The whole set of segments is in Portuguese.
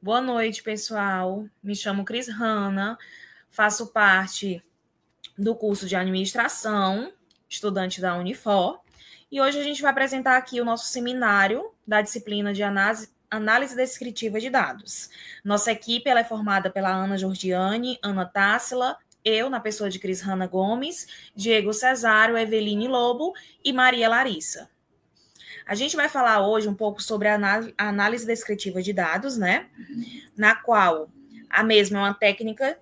Boa noite, pessoal. Me chamo Cris Hanna, faço parte do curso de administração, estudante da Unifor, e hoje a gente vai apresentar aqui o nosso seminário da disciplina de análise descritiva de dados. Nossa equipe ela é formada pela Ana Jordiane, Ana Tássila, eu, na pessoa de Cris Hanna Gomes, Diego Cesário, Eveline Lobo e Maria Larissa. A gente vai falar hoje um pouco sobre a análise descritiva de dados, né? Na qual a mesma é uma técnica,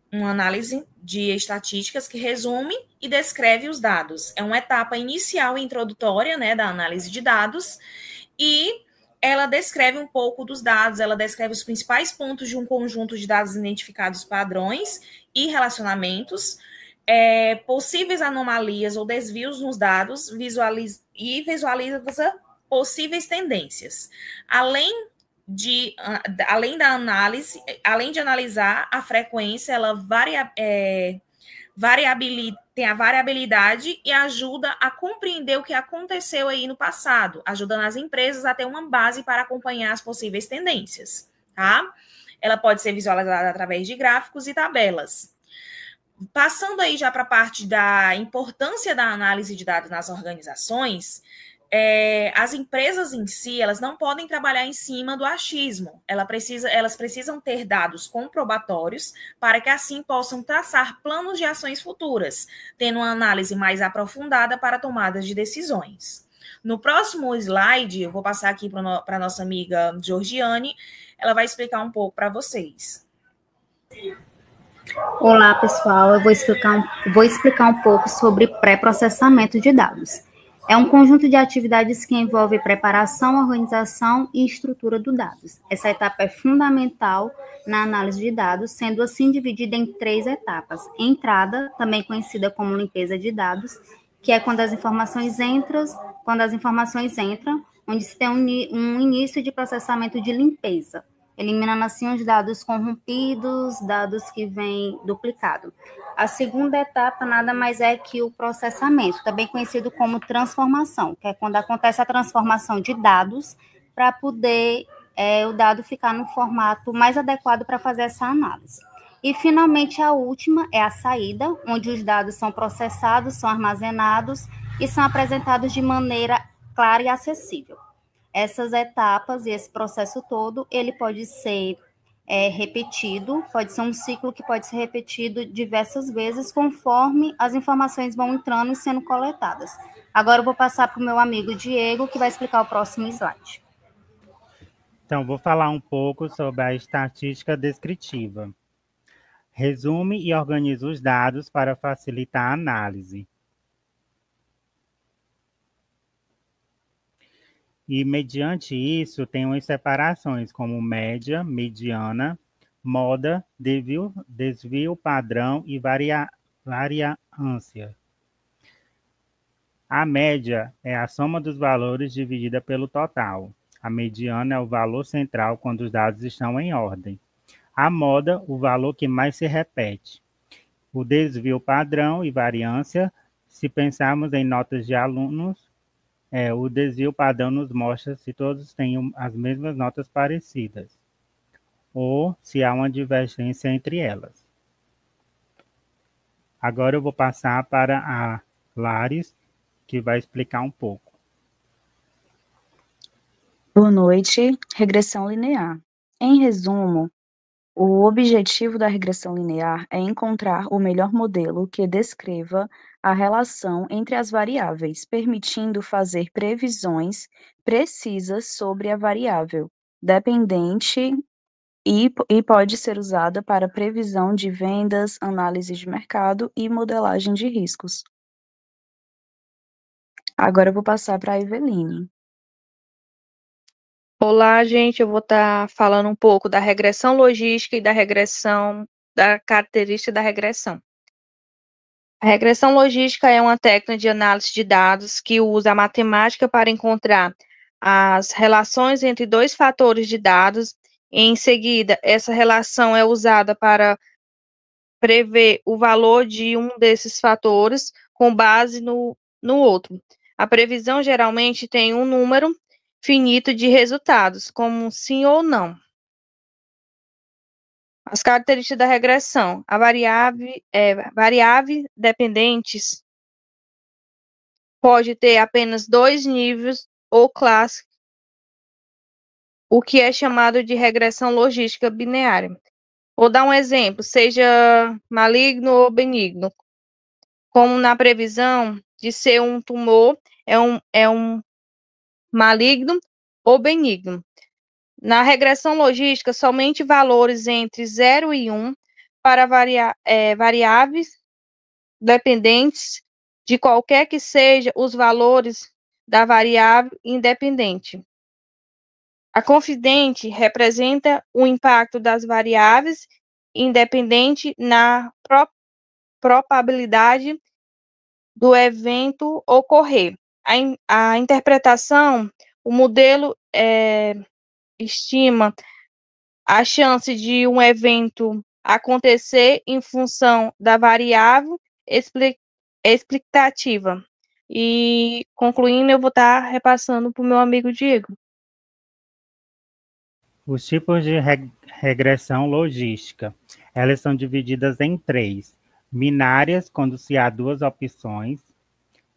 uma análise de estatísticas que resume e descreve os dados. É uma etapa inicial e introdutória, né, da análise de dados, e ela descreve um pouco dos dados, ela descreve os principais pontos de um conjunto de dados identificados, padrões e relacionamentos, possíveis anomalias ou desvios nos dados, visualiza possíveis tendências. Além da análise, além de analisar a frequência, ela tem a variabilidade e ajuda a compreender o que aconteceu aí no passado, ajudando as empresas a ter uma base para acompanhar as possíveis tendências, tá? Ela pode ser visualizada através de gráficos e tabelas. Passando aí já para a parte da importância da análise de dados nas organizações, as empresas em si, elas não podem trabalhar em cima do achismo. Elas precisam ter dados comprobatórios para que assim possam traçar planos de ações futuras, tendo uma análise mais aprofundada para tomadas de decisões. No próximo slide, eu vou passar aqui para a nossa amiga Georgiane, ela vai explicar um pouco para vocês. Olá, pessoal. Eu vou explicar um pouco sobre pré-processamento de dados. É um conjunto de atividades que envolve preparação, organização e estrutura do dados. Essa etapa é fundamental na análise de dados, sendo assim dividida em 3 etapas. Entrada, também conhecida como limpeza de dados, que é quando as informações entram, onde se tem um início de processamento de limpeza, eliminando assim os dados corrompidos, dados que vêm duplicados. A segunda etapa nada mais é que o processamento, também conhecido como transformação, que é quando acontece a transformação de dados para poder o dado ficar no formato mais adequado para fazer essa análise. E, finalmente, a última é a saída, onde os dados são processados, são armazenados e são apresentados de maneira clara e acessível. Essas etapas e esse processo todo, ele pode ser repetido, pode ser um ciclo que pode ser repetido diversas vezes, conforme as informações vão entrando e sendo coletadas. Agora eu vou passar para o meu amigo Diego, que vai explicar o próximo slide. Então, vou falar um pouco sobre a estatística descritiva. Resume e organiza os dados para facilitar a análise. E, mediante isso, tem umas separações como média, mediana, moda, desvio padrão e variância. A média é a soma dos valores dividida pelo total. A mediana é o valor central quando os dados estão em ordem. A moda, o valor que mais se repete. O desvio padrão e variância, se pensarmos em notas de alunos, o desvio padrão nos mostra se todos têm as mesmas notas parecidas, ou se há uma divergência entre elas. Agora eu vou passar para a Laris, que vai explicar um pouco. Boa noite. Regressão linear. Em resumo, o objetivo da regressão linear é encontrar o melhor modelo que descreva a relação entre as variáveis, permitindo fazer previsões precisas sobre a variável dependente e pode ser usada para previsão de vendas, análise de mercado e modelagem de riscos. Agora eu vou passar para a Eveline. Olá, gente. Eu vou estar falando um pouco da regressão logística e da característica da regressão. A regressão logística é uma técnica de análise de dados que usa a matemática para encontrar as relações entre 2 fatores de dados. Em seguida, essa relação é usada para prever o valor de um desses fatores com base no outro. A previsão geralmente tem um número finito de resultados, como sim ou não. As características da regressão. A variável dependentes pode ter apenas 2 níveis ou classes, o que é chamado de regressão logística binária. Vou dar um exemplo, seja maligno ou benigno. Como na previsão de ser um tumor, é um maligno ou benigno. Na regressão logística, somente valores entre 0 e 1 para variáveis dependentes de qualquer que seja os valores da variável independente. A confidente representa o impacto das variáveis independente na probabilidade do evento ocorrer. A interpretação, o modelo estima a chance de um evento acontecer em função da variável explicativa. E, concluindo, eu vou estar repassando para o meu amigo Diego. Os tipos de regressão logística. Elas são divididas em 3. Binárias, quando se há 2 opções,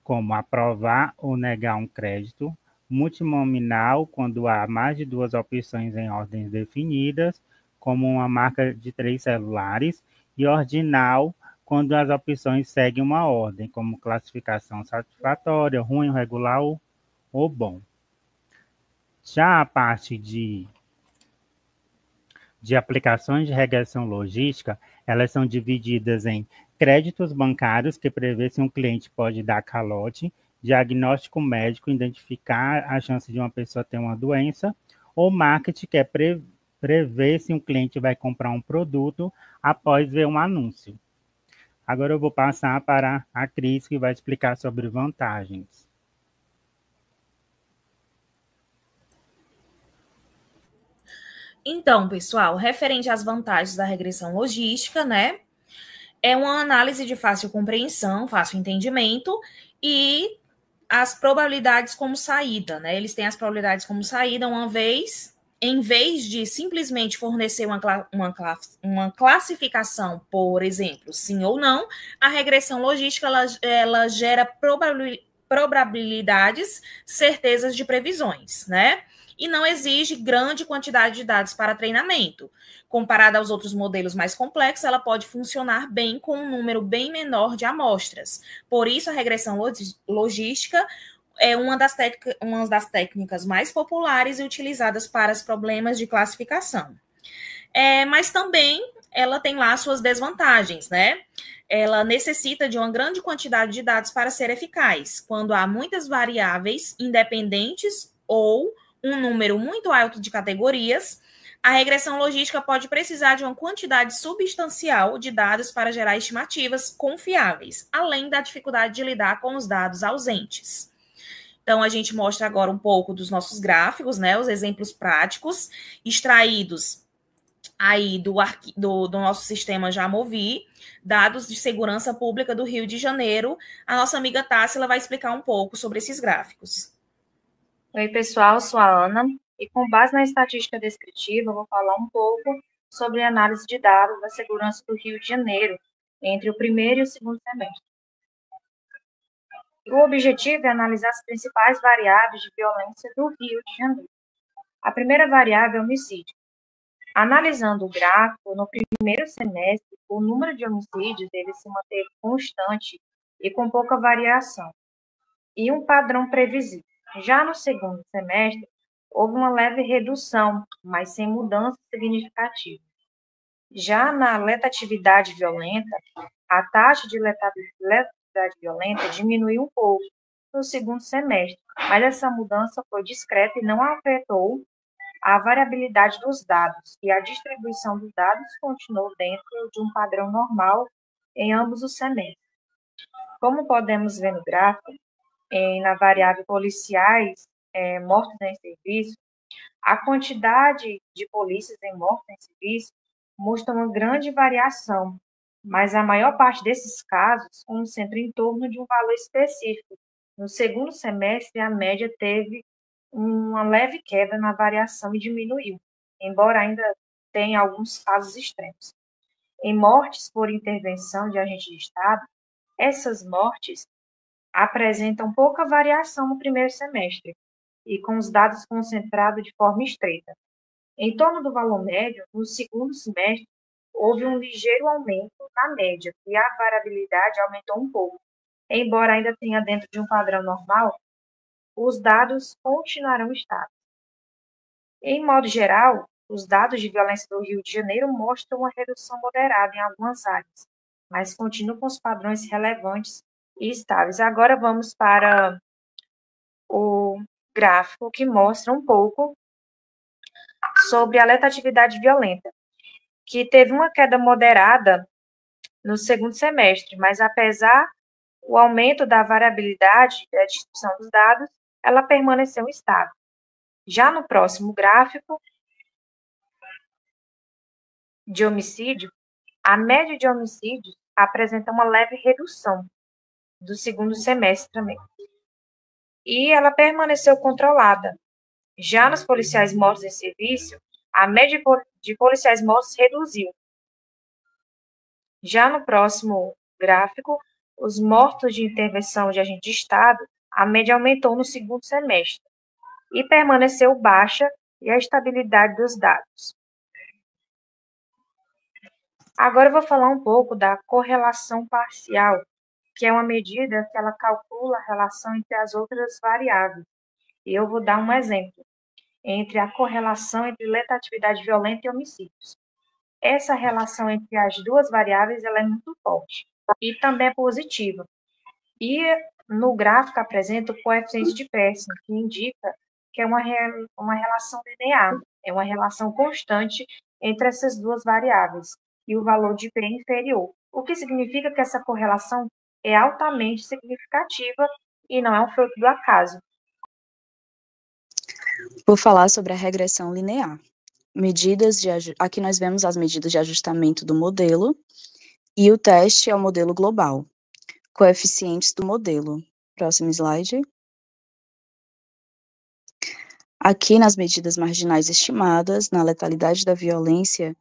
como aprovar ou negar um crédito. Multinominal, quando há mais de 2 opções em ordens definidas, como uma marca de 3 celulares. E ordinal, quando as opções seguem uma ordem, como classificação satisfatória, ruim, regular ou bom. Já a parte de aplicações de regressão logística, elas são divididas em créditos bancários, que prevê se um cliente pode dar calote, diagnóstico médico, identificar a chance de uma pessoa ter uma doença, ou marketing, que é prever se um cliente vai comprar um produto após ver um anúncio. Agora eu vou passar para a Cris, que vai explicar sobre vantagens. Então, pessoal, referente às vantagens da regressão logística, né? É uma análise de fácil compreensão, fácil entendimento e as probabilidades como saída, né? Eles têm as probabilidades como saída em vez de simplesmente fornecer uma classificação, por exemplo, sim ou não, a regressão logística ela gera probabilidades, certezas de previsões, né? E não exige grande quantidade de dados para treinamento. Comparada aos outros modelos mais complexos, ela pode funcionar bem com um número bem menor de amostras. Por isso, a regressão logística é uma das técnicas mais populares e utilizadas para os problemas de classificação. Mas também ela tem lá suas desvantagens, né? Ela necessita de uma grande quantidade de dados para ser eficaz. Quando há muitas variáveis independentes ou um número muito alto de categorias, a regressão logística pode precisar de uma quantidade substancial de dados para gerar estimativas confiáveis, além da dificuldade de lidar com os dados ausentes. Então, a gente mostra agora um pouco dos nossos gráficos, né? Os exemplos práticos extraídos aí do nosso sistema Jamovi, dados de segurança pública do Rio de Janeiro. A nossa amiga Tássila vai explicar um pouco sobre esses gráficos. Oi, pessoal, sou a Ana, e com base na estatística descritiva, eu vou falar um pouco sobre a análise de dados da segurança do Rio de Janeiro, entre o primeiro e o segundo semestre. O objetivo é analisar as principais variáveis de violência do Rio de Janeiro. A primeira variável é o homicídio. Analisando o gráfico, no primeiro semestre, o número de homicídios ele se manteve constante e com pouca variação, e um padrão previsível. Já no segundo semestre, houve uma leve redução, mas sem mudança significativa. Já na letatividade violenta, a taxa de letatividade violenta diminuiu um pouco no segundo semestre, mas essa mudança foi discreta e não afetou a variabilidade dos dados, e a distribuição dos dados continuou dentro de um padrão normal em ambos os semestres. Como podemos ver no gráfico, na variável policiais mortos em serviço, a quantidade de polícias em mortos em serviço mostra uma grande variação, mas a maior parte desses casos concentra em torno de um valor específico. No segundo semestre, a média teve uma leve queda na variação e diminuiu, embora ainda tem alguns casos extremos. Em mortes por intervenção de agente de Estado, essas mortes apresentam pouca variação no primeiro semestre e com os dados concentrados de forma estreita. Em torno do valor médio, no segundo semestre, houve um ligeiro aumento na média e a variabilidade aumentou um pouco. Embora ainda tenha dentro de um padrão normal, os dados continuarão estáveis. Em modo geral, os dados de violência do Rio de Janeiro mostram uma redução moderada em algumas áreas, mas continuam com os padrões relevantes e estáveis. Agora vamos para o gráfico que mostra um pouco sobre a letalidade violenta, que teve uma queda moderada no segundo semestre, mas apesar do aumento da variabilidade da distribuição dos dados, ela permaneceu estável. Já no próximo gráfico de homicídio, a média de homicídios apresenta uma leve redução do segundo semestre também. E ela permaneceu controlada. Já nos policiais mortos em serviço, a média de policiais mortos reduziu. Já no próximo gráfico, os mortos de intervenção de agente de Estado, a média aumentou no segundo semestre e permaneceu baixa e a estabilidade dos dados. Agora eu vou falar um pouco da correlação parcial, que é uma medida que ela calcula a relação entre as outras variáveis. E eu vou dar um exemplo entre a correlação entre letalidade violenta e homicídios. Essa relação entre as duas variáveis ela é muito forte e também é positiva. E no gráfico apresenta o coeficiente de Pearson, que indica que é uma relação linear, é uma relação constante entre essas duas variáveis, e o valor de P é inferior, o que significa que essa correlação é altamente significativa e não é um fruto do acaso. Vou falar sobre a regressão linear. Aqui nós vemos as medidas de ajustamento do modelo e o teste é o modelo global. Coeficientes do modelo. Próximo slide. Aqui nas medidas marginais estimadas, na letalidade da violência,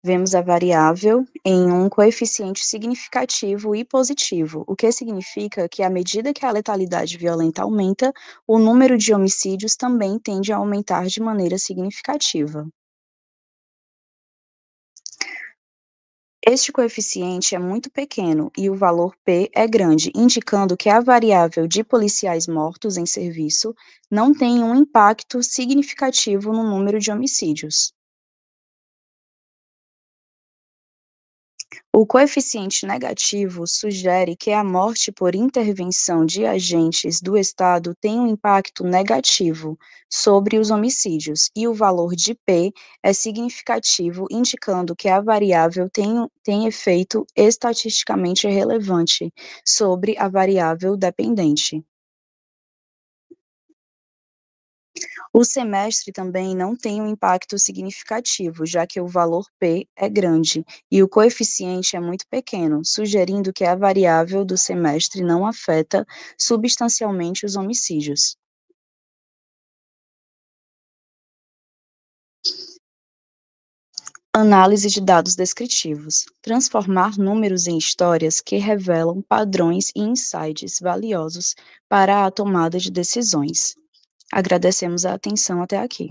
vemos a variável em um coeficiente significativo e positivo, o que significa que à medida que a letalidade violenta aumenta, o número de homicídios também tende a aumentar de maneira significativa. Este coeficiente é muito pequeno e o valor P é grande, indicando que a variável de policiais mortos em serviço não tem um impacto significativo no número de homicídios. O coeficiente negativo sugere que a morte por intervenção de agentes do Estado tem um impacto negativo sobre os homicídios, e o valor de P é significativo, indicando que a variável tem efeito estatisticamente relevante sobre a variável dependente. O semestre também não tem um impacto significativo, já que o valor P é grande e o coeficiente é muito pequeno, sugerindo que a variável do semestre não afeta substancialmente os homicídios. Análise de dados descritivos. Transformar números em histórias que revelam padrões e insights valiosos para a tomada de decisões. Agradecemos a atenção até aqui.